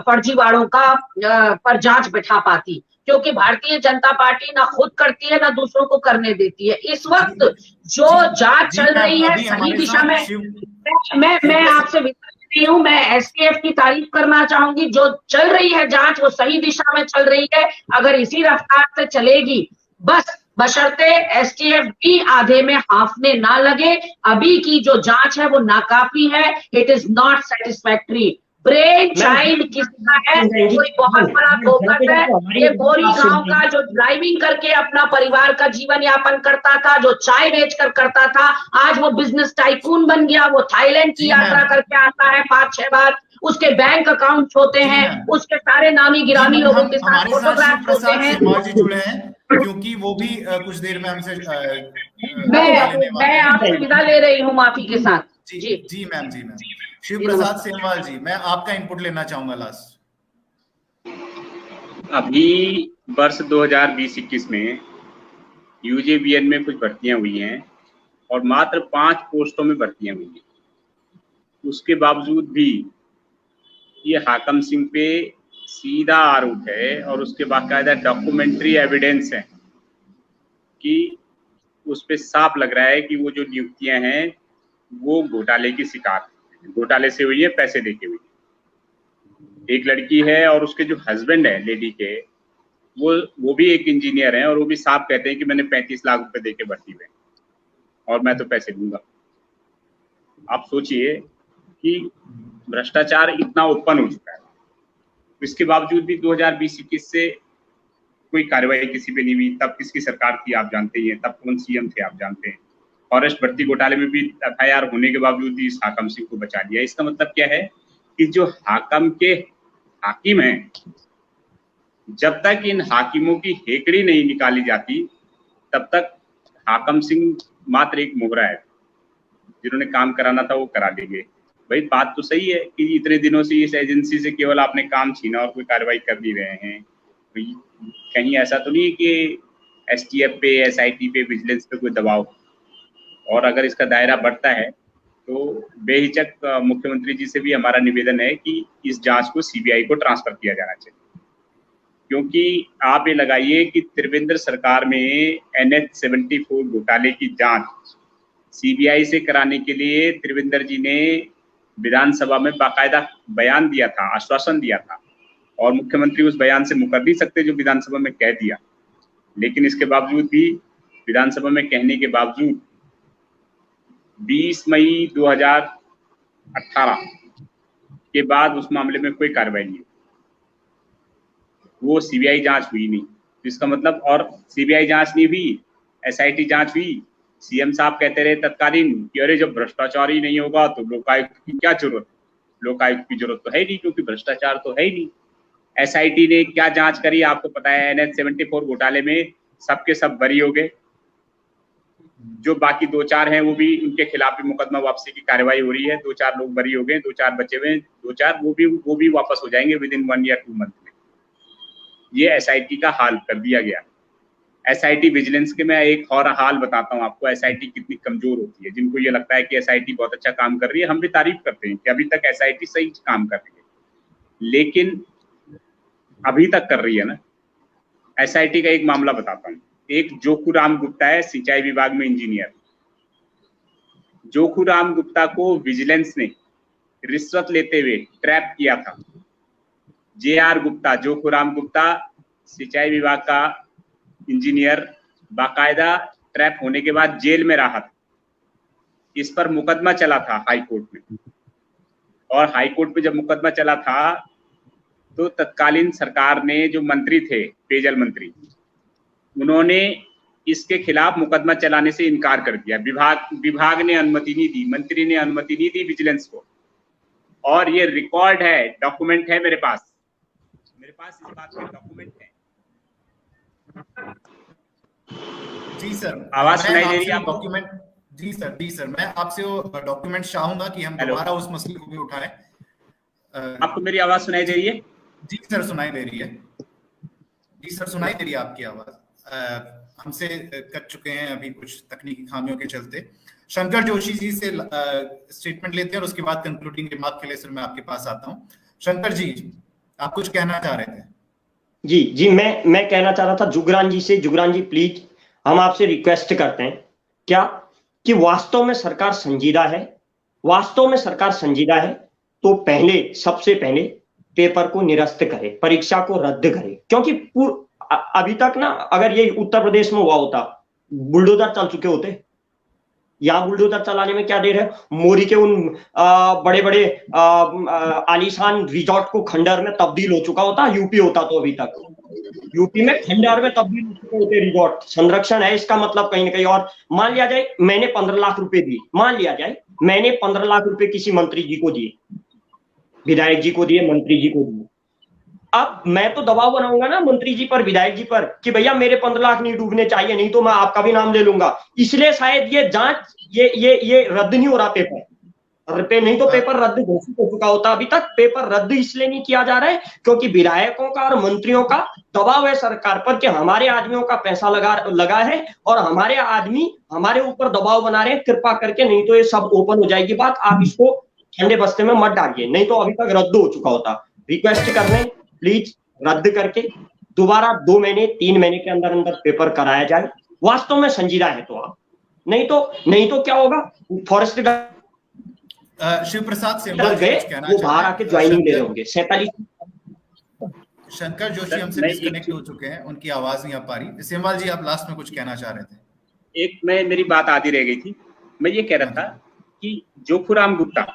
फर्जीवाड़ों का पर जांच बैठा पाती, क्योंकि भारतीय जनता पार्टी ना खुद करती है ना दूसरों को करने देती है। इस वक्त जो जांच चल रही है सही दिशा में, मैं आपसे रही हूँ, मैं एसटीएफ की तारीफ करना चाहूंगी। जो चल रही है जांच वो सही दिशा में चल रही है। अगर इसी रफ्तार से चलेगी, बस बशर्ते एसटीएफ भी आधे में हाफने ना लगे। अभी की जो जांच है वो नाकाफी है, it is not satisfactory. Brain child किसका है? कोई बहुत बड़ा फोकस है। ये गोरी गांव का जो ड्राइविंग करके अपना परिवार का जीवन यापन करता था, जो चाय बेचकर करता था, आज वो बिजनेस टाइकून बन गया। वो थाईलैंड की यात्रा करके आता है 5-6 बार, उसके बैंक अकाउंट होते हैं, उसके सारे नामी गिरामी लोगों के साथ फोटोग्राफ होते हैं। जुड़े हैं क्योंकि वो भी कुछ देर में हमसे मैं आपसे विदा ले रही हूँ माफी के साथ। जी मैम। शिव प्रसाद सेमवाल जी, मैं आपका इनपुट लेना चाहूंगा लास्ट। अभी वर्ष 2020-21 में यूजेबीएन में कुछ भर्तियां हुई हैं और मात्र 5 पोस्टों में भर्तियां हुई हैं। उसके बावजूद भी ये हाकम सिंह पे सीधा आरोप है और उसके बाकायदा डॉक्यूमेंट्री एविडेंस है कि उस पे साफ लग रहा है कि वो जो नियुक्तियां हैं वो घोटाले की शिकार, घोटाले से हुई है, पैसे देके हुई है। एक लड़की है और उसके जो हस्बैंड है लेडी के, वो भी एक इंजीनियर हैं और वो भी साफ कहते हैं कि मैंने 35 लाख रुपए देके भर्ती हुए और मैं तो पैसे दूंगा। आप सोचिए कि भ्रष्टाचार इतना उत्पन्न हो चुका है, इसके बावजूद भी 2020-21 से कोई कार्रवाई किसी पे नहीं हुई। तब किसकी सरकार थी आप जानते ही हैं, तब कौन सीएम थे आप जानते हैं। फॉरेस्ट भर्ती घोटाले में भी एफआईआर होने के बावजूद भी इस हाकम सिंह को बचा लिया। इसका मतलब क्या है कि जो हाकम के हाकिम हैं, जब तक इन हाकिमों की हेकड़ी नहीं निकाली जाती तब तक हाकम सिंह मात्र एक मोहरा है। जिन्होंने काम कराना था वो करा देंगे। भाई बात तो सही है कि इतने दिनों से इस एजेंसी से केवल आपने काम छीना और कोई कार्रवाई कर नहीं रहे हैं। कहीं ऐसा तो नहीं है कि एसटीएफ पे, एसआईटी पे, विजिलेंस पे कोई दबाव, और अगर इसका दायरा बढ़ता है तो बेहिचक मुख्यमंत्री जी से भी हमारा निवेदन है कि इस जांच को सीबीआई को ट्रांसफर किया जाना चाहिए। क्योंकि आप ये लगाइए कि त्रिवेंद्र सरकार में NH-74 घोटाले की जांच सीबीआई से कराने के लिए त्रिवेंद्र जी ने विधानसभा में बाकायदा बयान दिया था, आश्वासन दिया था, और मुख्यमंत्री उस बयान से मुकर नहीं सकते जो विधानसभा में कह दिया। लेकिन इसके बावजूद भी, विधानसभा में कहने के बावजूद 20 मई 2018 के बाद उस मामले में कोई कार्रवाई नहीं हुई, वो सीबीआई जांच हुई नहीं। तो इसका मतलब, और सीबीआई जांच नहीं हुई, एसआईटी जांच हुई। सीएम साहब कहते रहे तत्कालीन कि अरे जब भ्रष्टाचार ही नहीं होगा तो लोकायुक्त की क्या जरूरत, लोकायुक्त की जरूरत तो है नहीं क्योंकि भ्रष्टाचार तो है ही नहीं। एसआईटी ने क्या जांच करी आपको पता है। NH 74 घोटाले में सबके सब बरी हो गए, जो बाकी 2-4 हैं वो भी, उनके खिलाफ भी मुकदमा वापसी की कार्रवाई हो रही है। 2-4 लोग बरी हो गए, 2-4 बचे हुए, 2-4 वो भी वापस हो जाएंगे विद इन 1 या 2 मंथ में। ये एसआईटी का हाल कर दिया गया। एसआईटी विजिलेंस के मैं एक और हाल बताता हूँ आपको, एसआईटी कितनी कमजोर होती है। जिनको ये लगता है कि एसआईटी बहुत अच्छा काम कर रही है, हम भी तारीफ करते हैं कि अभी तक एसआईटी सही काम कर रही है, लेकिन अभी तक कर रही है ना। एसआईटी का एक मामला बताता हूँ। एक जोखूराम गुप्ता है, सिंचाई विभाग में इंजीनियर। जोखूराम गुप्ता को विजिलेंस ने रिश्वत लेते हुए ट्रैप किया था। JR गुप्ता, जोखूराम गुप्ता सिंचाई विभाग का इंजीनियर, बाकायदा ट्रैप होने के बाद जेल में रहा था। इस पर मुकदमा चला था हाई कोर्ट में, और हाई कोर्ट में जब मुकदमा चला था तो तत्कालीन सरकार ने, जो मंत्री थे पेयजल मंत्री, उन्होंने इसके खिलाफ मुकदमा चलाने से इनकार कर दिया। विभाग ने अनुमति नहीं दी, मंत्री ने अनुमति नहीं दी विजिलेंस को, और ये रिकॉर्ड है, डॉक्यूमेंट है मेरे पास इस बात के डॉक्यूमेंट है। जी सर, आवाज सुनाई दे रही है आपको? डॉक्यूमेंट, जी सर, मैं आपसे वो डॉक्यूमेंट चाहूंगा कि हम दोबारा उस मसले को भी उठाएं। आपको मेरी आवाज सुनाई दे रही है? जी सर, सुनाई दे रही है। जी सर, सुनाई दे रही है आपकी आवाज। हमसे कट चुके हैं अभी कुछ तकनीकी खामियों के चलते। शंकर जोशी जी से स्टेटमेंट लेते हैं और उसके बाद कंक्लूडिंग रिमार्क के लिए सर मैं आपके पास आता हूँ। शंकर जी, आप कुछ कहना चाह रहे थे? जी, मैं कहना चाह रहा था जुगरान जी से। जुगरान जी प्लीज, हम आपसे रिक्वेस्ट करते हैं क्या कि वास्तव में सरकार संजीदा है, तो सबसे पहले पेपर को निरस्त करे, परीक्षा को रद्द करे। क्योंकि अभी तक ना, अगर ये उत्तर प्रदेश में हुआ होता, बुलडोजर चल चुके होते। यहाँ बुलडोजर चलाने में क्या देर है? मोरी के उन बड़े बड़े आलीशान रिजॉर्ट को खंडर में तब्दील हो चुका होता। यूपी होता तो अभी तक यूपी में खंडर में तब्दील हो चुके होते रिजॉर्ट। संरक्षण है इसका मतलब कहीं ना कहीं। और मान लिया जाए मैंने 15 लाख रुपए दिए, मान लिया जाए मैंने 15 लाख रुपए किसी मंत्री जी को दिए, विधायक जी को दिए, मंत्री जी को दिए। अब मैं तो दबाव बनाऊंगा ना मंत्री जी पर, विधायक जी पर, कि भैया मेरे 15 लाख नहीं डूबने चाहिए, नहीं तो मैं आपका भी नाम ले लूंगा। इसलिए शायद ये जांच, ये रद्द नहीं हो रहा पेपर, नहीं तो पेपर रद्द घोषित हो चुका होता। अभी तक पेपर रद्द इसलिए नहीं किया जा रहा है क्योंकि विधायकों का और मंत्रियों का दबाव है सरकार पर कि हमारे आदमियों का पैसा लगा है और हमारे आदमी हमारे ऊपर दबाव बना रहे हैं, कृपा करके, नहीं तो ये सब ओपन हो जाएगी बात। आप इसको ठंडे बस्ते में मत डालिए, नहीं तो अभी तक रद्द हो चुका होता। रिक्वेस्ट कर रहे हैं प्लीज रद्द करके दोबारा 2 महीने 3 महीने के अंदर पेपर कराया जाए। वास्तव में संजीदा है तो आप, नहीं तो क्या होगा? फॉरेस्ट शिव प्रसाद से गए, वो बाहर आके ज्वाइनिंग ले रहे होंगे। 47 शंकर जोशी हमसे डिस्कनेक्ट हो चुके हैं, उनकी आवाज नहीं आ पा रही। सेमवाल जी, आप लास्ट में कुछ कहना चाह रहे थे? मेरी बात आधी रह गई थी। मैं ये कह रहा था कि जोखूराम गुप्ता,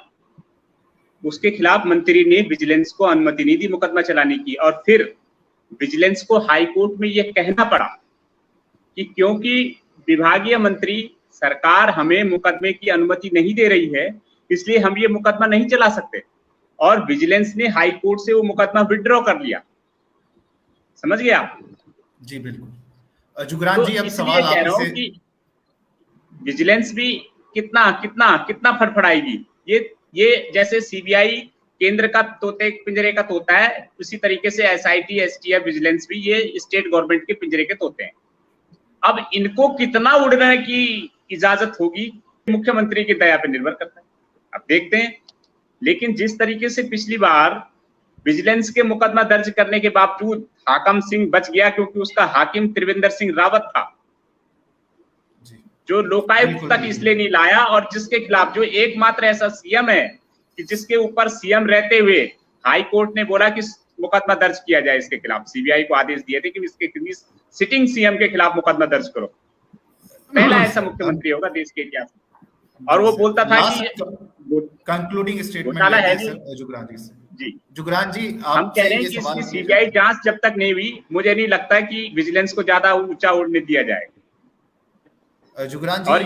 उसके खिलाफ मंत्री ने विजिलेंस को अनुमति नहीं दी मुकदमा चलाने की, और फिर विजिलेंस को हाई कोर्ट में यह कहना पड़ा कि क्योंकि विभागीय मंत्री, सरकार हमें मुकदमे की अनुमति नहीं दे रही है, इसलिए हम ये मुकदमा नहीं चला सकते। और विजिलेंस ने हाई कोर्ट से वो मुकदमा विड्रॉ कर लिया। समझ गए आप? जी बिल्कुल। जुगरान जी, अब सवाल आपसे कि विजिलेंस भी कितना फड़फड़ाएगी। ये जैसे सीबीआई केंद्र का तोते पिंजरे का तोता है, उसी तरीके से एसआईटी, एसटीएफ, विजिलेंस भी ये स्टेट गवर्नमेंट के पिंजरे के तोते हैं। अब इनको कितना उड़ने की इजाजत होगी, मुख्यमंत्री की दया पर निर्भर करता है। अब देखते हैं। लेकिन जिस तरीके से पिछली बार विजिलेंस के मुकदमा दर्ज करने के बावजूद हाकम सिंह बच गया, क्योंकि उसका हाकिम त्रिवेंद्र सिंह रावत था, जो लोकायुक्त तक इसलिए नहीं लाया, और जिसके खिलाफ, जो एकमात्र ऐसा सीएम है कि जिसके ऊपर सीएम रहते हुए हाई कोर्ट ने बोला कि मुकदमा दर्ज किया जाए इसके खिलाफ। सीबीआई को आदेश दिए थे कि इसके सिटिंग सीएम के खिलाफ मुकदमा दर्ज करो। पहला ऐसा मुख्यमंत्री होगा देश के इतिहास में। और वो बोलता था कि कंक्लूडिंग स्टेटमेंट जुगरान जी से। जी जुगरान जी, हम कह रहे हैं कि इसकी सीबीआई जांच जब तक नहीं हुई, मुझे नहीं लगता कि विजिलेंस को ज्यादा ऊंचा उड़ने दिया जाएगा। जुगरान जी, और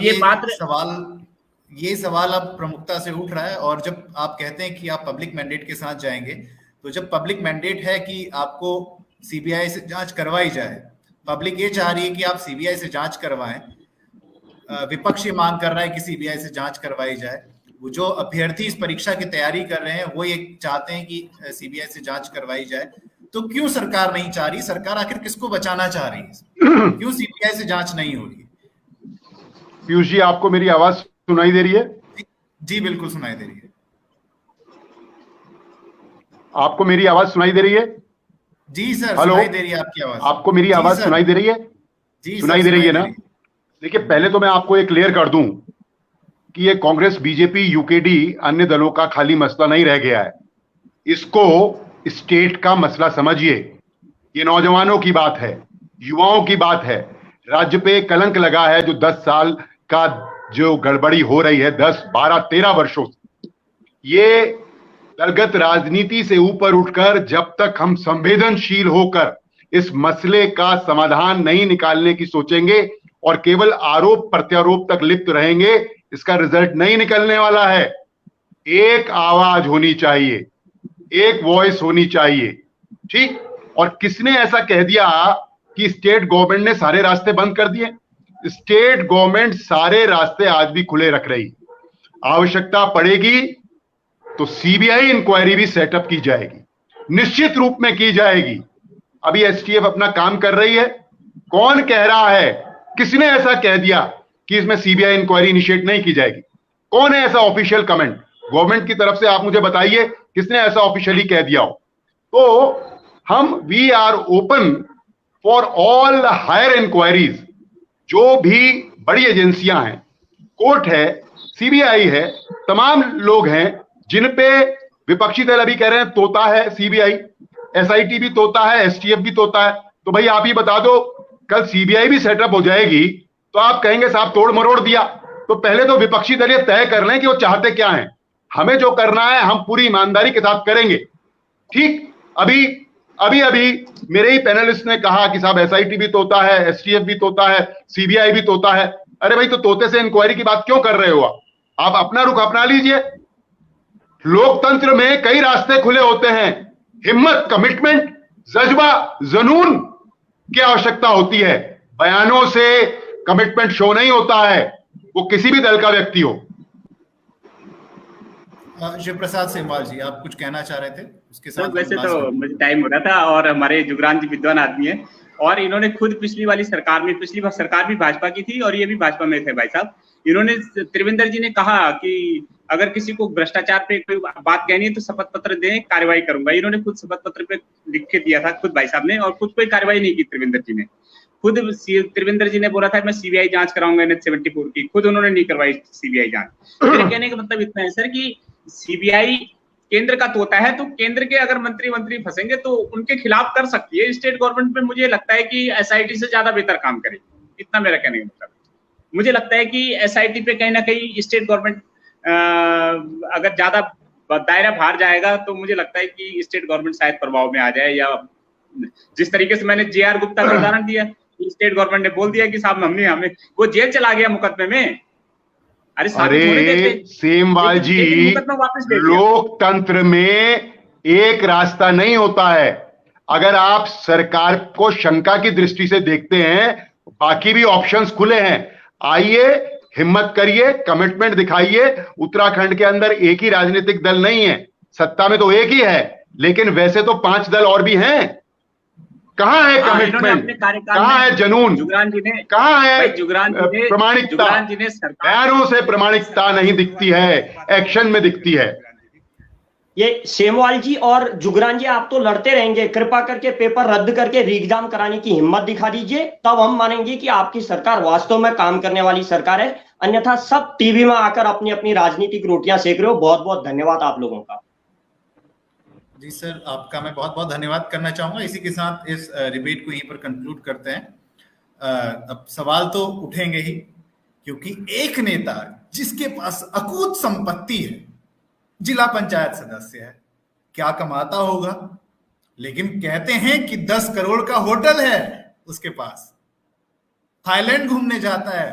ये सवाल अब प्रमुखता से उठ रहा है, और जब आप कहते हैं कि आप पब्लिक मैंडेट के साथ जाएंगे, तो जब पब्लिक मैंडेट है कि आपको सीबीआई से जांच करवाई जाए, पब्लिक ये चाह रही है कि आप सीबीआई से जांच करवाएं, विपक्ष ये मांग कर रहा है कि सीबीआई से जांच करवाई जाए, वो जो अभ्यर्थी इस परीक्षा की तैयारी कर रहे हैं वो ये चाहते हैं कि सीबीआई से जांच करवाई जाए, तो क्यों सरकार नहीं चाह रही? सरकार आखिर किसको बचाना चाह रही है? क्यों सीबीआई से जांच नहीं हो रही? पीयूष जी, आपको मेरी आवाज सुनाई दे रही है? जी बिल्कुल सुनाई दे रही है। आपको मेरी आवाज सुनाई दे रही है? जी सर, हेलो, सुनाई दे रही है आपकी आवाज। आपको मेरी आवाज सुनाई दे रही है? जी सुनाई दे रही है ना? देखिए, पहले तो मैं आपको एक क्लियर कर दूं कि ये कांग्रेस, बीजेपी, यूकेडी, अन्य दलों का खाली मसला नहीं रह गया है। इसको स्टेट का मसला समझिए। ये नौजवानों की बात है, युवाओं की बात है। राज्य पे कलंक लगा है जो 10 साल का जो गड़बड़ी हो रही है, 10, 12, 13 वर्षों से। ये दलगत राजनीति से ऊपर उठकर जब तक हम संवेदनशील होकर इस मसले का समाधान नहीं निकालने की सोचेंगे और केवल आरोप प्रत्यारोप तक लिप्त रहेंगे, इसका रिजल्ट नहीं निकलने वाला है। एक आवाज होनी चाहिए, एक वॉइस होनी चाहिए, ठीक? और किसने ऐसा कह दिया कि स्टेट गवर्नमेंट ने सारे रास्ते बंद कर दिए? स्टेट गवर्नमेंट सारे रास्ते आज भी खुले रख रही। आवश्यकता पड़ेगी तो सीबीआई इंक्वायरी भी सेटअप की जाएगी, निश्चित रूप में की जाएगी। अभी एसटीएफ अपना काम कर रही है। कौन कह रहा है, किसने ऐसा कह दिया कि इसमें सीबीआई इंक्वायरी इनिशिएट नहीं की जाएगी? कौन है ऐसा ऑफिशियल कमेंट गवर्नमेंट की तरफ से? आप मुझे बताइए किसने ऐसा ऑफिशियली कह दिया हो। तो हम we are open for all higher inquiries. जो भी बड़ी एजेंसियां हैं, कोर्ट है, सीबीआई है, तमाम लोग हैं जिन पे विपक्षी दल अभी कह रहे हैं तोता है सीबीआई, एसआईटी भी तोता है, एसटीएफ भी तोता है। तो भाई आप ही बता दो, कल सीबीआई भी सेटअप हो जाएगी तो आप कहेंगे साहब तोड़ मरोड़ दिया। तो पहले तो विपक्षी दल ये तय कर लें कि वो चाहते क्या हैं। हमें जो करना है हम पूरी ईमानदारी के साथ करेंगे, ठीक? अभी मेरे ही पैनलिस्ट ने कहा कि साहब एसआईटी भी तोता है, एसटीएफ भी तोता है, सीबीआई भी तोता है। अरे भाई, तो तोते से इंक्वायरी की बात क्यों कर रहे हो? आप अपना रुख अपना लीजिए। लोकतंत्र में कई रास्ते खुले होते हैं। हिम्मत, कमिटमेंट, जज्बा, जुनून की आवश्यकता होती है। बयानों से कमिटमेंट शो नहीं होता है, वो किसी भी दल का व्यक्ति हो। शिव प्रसाद सेमवाल जी, आप कुछ कहना चाह रहे थे? उसके साथ वैसे तो मुझे टाइम हो रहा था, और हमारे जुगरान जी विद्वान आदमी है, और इन्होंने खुद पिछली सरकार भी भाजपा की थी और ये भी भाजपा में थे भाई साहब। इन्होंने, त्रिवेंद्र जी ने कहा कि अगर किसी को भ्रष्टाचार पे कोई बात कहनी है तो शपथ पत्र दें, कार्रवाई करूंगा। इन्होंने खुद शपथ पत्र पे लिख के दिया था खुद भाई साहब ने, और खुद कोई कार्रवाई नहीं की त्रिवेंद्र जी ने। खुद त्रिवेंद्र जी ने बोला था मैं सीबीआई जांच कराऊंगा NH-74 की, खुद उन्होंने नहीं करवाई सीबीआई जांच। मेरे कहने का मतलब इतना है सर कि सीबीआई केंद्र का तोता है, तो केंद्र के अगर मंत्री फंसेंगे तो उनके खिलाफ कर सकती है। स्टेट गवर्नमेंट में मुझे लगता है कि एसआईटी से ज्यादा बेहतर काम करेगी, इतना मेरा कहने का मतलब। मुझे लगता है कि एसआईटी पे कहीं ना कहीं स्टेट गवर्नमेंट अगर ज्यादा दायरा बाहर जाएगा तो मुझे लगता है कि स्टेट गवर्नमेंट शायद प्रभाव में आ जाए। या जिस तरीके से मैंने JR गुप्ता का उदाहरण दिया, स्टेट गवर्नमेंट ने बोल दिया कि साहब हमें वो जेल चला गया मुकदमे में। अरे सेमवाल जी, लोकतंत्र में एक रास्ता नहीं होता है। अगर आप सरकार को शंका की दृष्टि से देखते हैं, बाकी भी ऑप्शंस खुले हैं। आइए, हिम्मत करिए, कमिटमेंट दिखाइए। उत्तराखंड के अंदर एक ही राजनीतिक दल नहीं है, सत्ता में तो एक ही है, लेकिन वैसे तो 5 दल और भी हैं। कहां है कमिटमेंट, कहां है जुनून, कहां है प्रामाणिकता? बयानों से प्रामाणिकता नहीं दिखती है, एक्शन में दिखती है। ये सेमवाल जी और जुगरान जी, आप तो लड़ते रहेंगे, कृपा करके पेपर रद्द करके रीएग्जाम कराने की हिम्मत दिखा दीजिए, तब हम मानेंगे कि आपकी सरकार वास्तव में काम करने वाली सरकार है। अन्यथा सब टीवी में आकर अपनी अपनी राजनीतिक रोटियां सेक रहे हो। बहुत बहुत धन्यवाद आप लोगों का। जी सर, आपका मैं बहुत बहुत धन्यवाद करना चाहूंगा। इसी के साथ इस डिबेट को यहीं पर कंक्लूड करते हैं। अब सवाल तो उठेंगे ही, क्योंकि एक नेता जिसके पास अकूत संपत्ति है, जिला पंचायत सदस्य है, क्या कमाता होगा? लेकिन कहते हैं कि 10 करोड़ का होटल है उसके पास, थाईलैंड घूमने जाता है,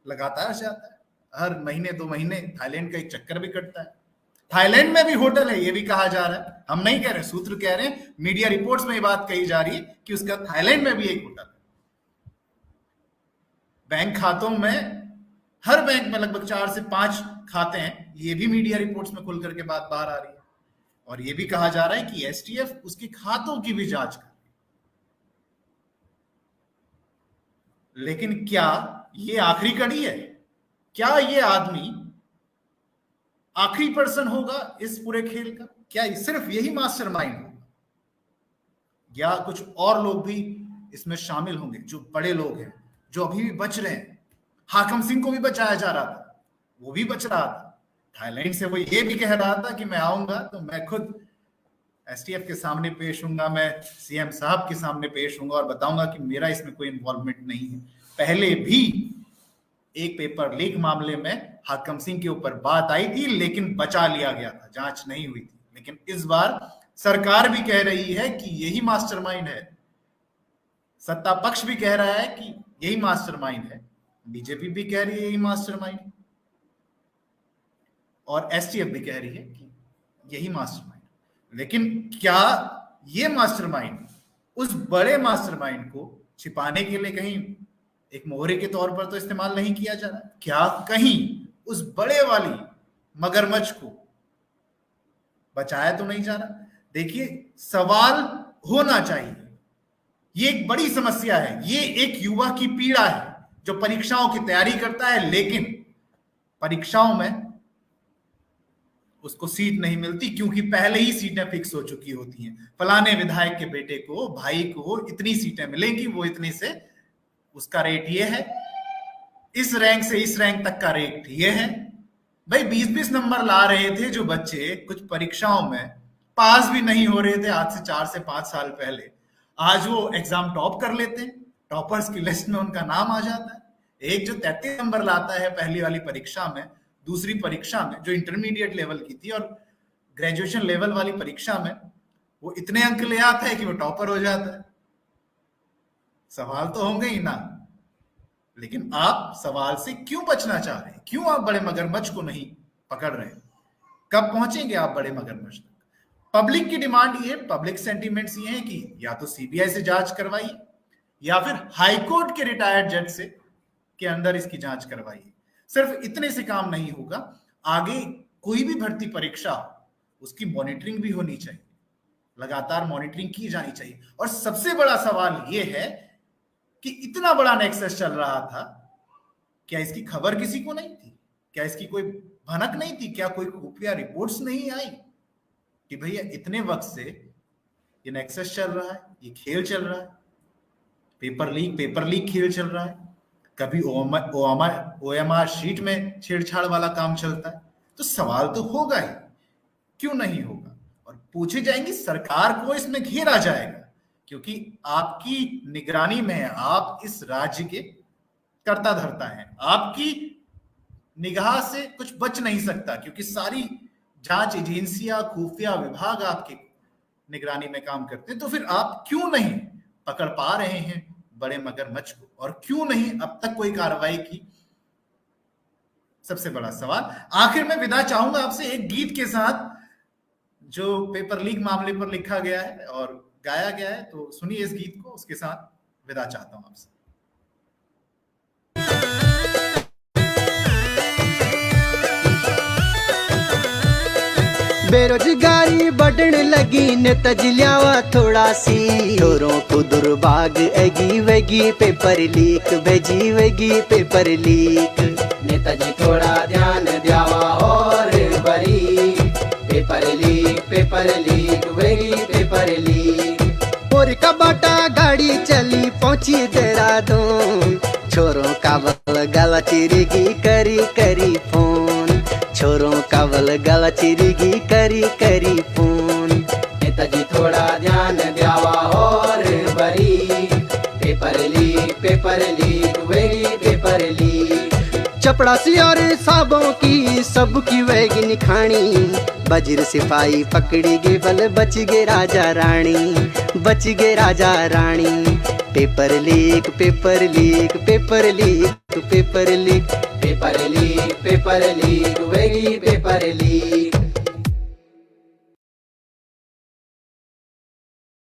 लगातार जाता है, हर महीने 2 महीने थाईलैंड का एक चक्कर भी कटता है। थाईलैंड में भी होटल है, ये भी कहा जा रहा है। हम नहीं कह रहे, सूत्र कह रहे हैं, मीडिया रिपोर्ट्स में ये बात कही जा रही है कि उसका थाईलैंड में भी एक होटल है। बैंक खातों में, हर बैंक में लगभग 4 से 5 खाते हैं, ये भी मीडिया रिपोर्ट्स में खुल करके बात बाहर आ रही है। और ये भी कहा जा रहा है कि एसटीएफ उसके खातों की भी जांच कर। लेकिन क्या ये आखिरी कड़ी है? क्या ये आदमी आखिरी पर्सन होगा इस पूरे खेल का? क्या सिर्फ यही मास्टरमाइंड होगा, या कुछ और लोग भी इसमें शामिल होंगे, जो बड़े लोग हैं, जो अभी भी बच रहे हैं? हाकम सिंह को भी बचाया जा रहा था, वो भी बच रहा था थाईलैंड से। वो ये भी कह रहा था कि मैं आऊंगा तो मैं खुद एसटीएफ के सामने पेश होऊंगा, मैं सीएम साहब के सामने पेश होऊंगा और बताऊंगा कि मेरा इसमें कोई इन्वॉल्वमेंट नहीं है। पहले भी एक पेपर लीक मामले में हाकम सिंह के ऊपर बात आई थी, लेकिन बचा लिया गया था, जांच नहीं हुई थी। लेकिन इस बार सरकार भी कह रही है कि यही मास्टरमाइंड है, सत्ता पक्ष भी कह रहा है कि यही मास्टरमाइंड है, बीजेपी भी कह रही है यही मास्टरमाइंड, और एसटीएफ भी कह रही है कि यही मास्टरमाइंड। लेकिन क्या ये मास्टरमाइंड उस बड़े मास्टरमाइंड को छिपाने के लिए कहीं एक मोहरे के तौर पर तो इस्तेमाल नहीं किया जा रहा? क्या कहीं उस बड़े वाली मगरमच्छ को बचाया तो नहीं जा रहा? देखिए, सवाल होना चाहिए, ये एक बड़ी समस्या है, ये एक युवा की पीड़ा है जो परीक्षाओं की तैयारी करता है, लेकिन परीक्षाओं में उसको सीट नहीं मिलती क्योंकि पहले ही सीटें फिक्स हो चुकी होती हैं। फलाने विधायक के बेटे को, भाई को इतनी सीटें मिलेंगी, वो इतनी से, उसका रेट ये है, इस रैंक से इस रैंक तक का रेट ये है। भाई 20-20 नंबर ला रहे थे जो बच्चे कुछ परीक्षाओं में पास भी नहीं हो रहे थे आज से 4 से 5 साल पहले, आज वो एग्जाम टॉप कर लेते हैं, टॉपर्स की लिस्ट में उनका नाम आ जाता है। एक जो 33 नंबर लाता है पहली वाली परीक्षा में, दूसरी परीक्षा में जो इंटरमीडिएट लेवल की थी और ग्रेजुएशन लेवल वाली परीक्षा में वो इतने अंक ले आता है कि वो टॉपर हो जाता है। सवाल तो होंगे ही ना, लेकिन आप सवाल से क्यों बचना चाह रहे हैं? क्यों आप बड़े मगरमच्छ को नहीं पकड़ रहे हैं? कब पहुंचेंगे आप बड़े मगरमच्छ तक? पब्लिक की डिमांड ये है, पब्लिक सेंटीमेंट्स ये है कि या तो सीबीआई से जांच करवाइए या फिर हाईकोर्ट के रिटायर्ड जज से के अंदर इसकी जांच करवाइए। सिर्फ इतने से काम नहीं होगा, आगे कोई भी भर्ती परीक्षा उसकी मॉनिटरिंग भी होनी चाहिए, लगातार मॉनिटरिंग की जानी चाहिए। और सबसे बड़ा सवाल यह है कि इतना बड़ा नेक्सस चल रहा था, क्या इसकी खबर किसी को नहीं थी? क्या इसकी कोई भनक नहीं थी? क्या कोई खुफिया रिपोर्ट्स नहीं आई कि भैया इतने वक्त से ये नेक्सस चल रहा है, ये खेल चल रहा है, पेपर लीक खेल चल रहा है, कभी ओएमआर शीट में छेड़छाड़ वाला काम चलता है? तो सवाल तो होगा ही, क्यों नहीं होगा? और पूछे जाएंगे, सरकार को इसमें घेरा जाएगा क्योंकि आपकी निगरानी में है, आप इस राज्य के कर्ता धर्ता हैं, आपकी निगाह से कुछ बच नहीं सकता क्योंकि सारी जांच एजेंसियां, खुफिया विभाग आपके निगरानी में काम करते हैं। तो फिर आप क्यों नहीं पकड़ पा रहे हैं बड़े मगरमच्छ को, और क्यों नहीं अब तक कोई कार्रवाई की? सबसे बड़ा सवाल। आखिर में विदा चाहूंगा आपसे एक गीत के साथ जो पेपर लीक मामले पर लिखा गया है और गाया गया है, तो सुनिए इस गीत को, उसके साथ विदा चाहता हूं आपसे। बेरोजगारी बढ़न लगी नेताजी ल्यावा थोड़ा सी, चोरों को दुर्भाग एगी वेगी पेपर लीक, भेजी वेगी पेपर लीक। नेताजी थोड़ा ध्यान द्यावा और बरी, पेपर लीक वेगी पेपर लीक। और का बाटा गाड़ी चली पहुंची देहरादून, छोरों का बल गला चिरगी करी करी फोन, छोरों का बल गला चिरगी करी करी फोन। नेताजी थोड़ा ध्यान द्यावा और बरी, पेपर लीक वेगी पेपर लीक। चपड़ासी और साबों की सबकी वेगी निखानी, वजीर सिपाही पकड़ी गे बल बच गे राजा रानी, बच गे राजा रानी। Paper leak paper leak paper leak paper leak, paper leak वेगी पेपर लीक।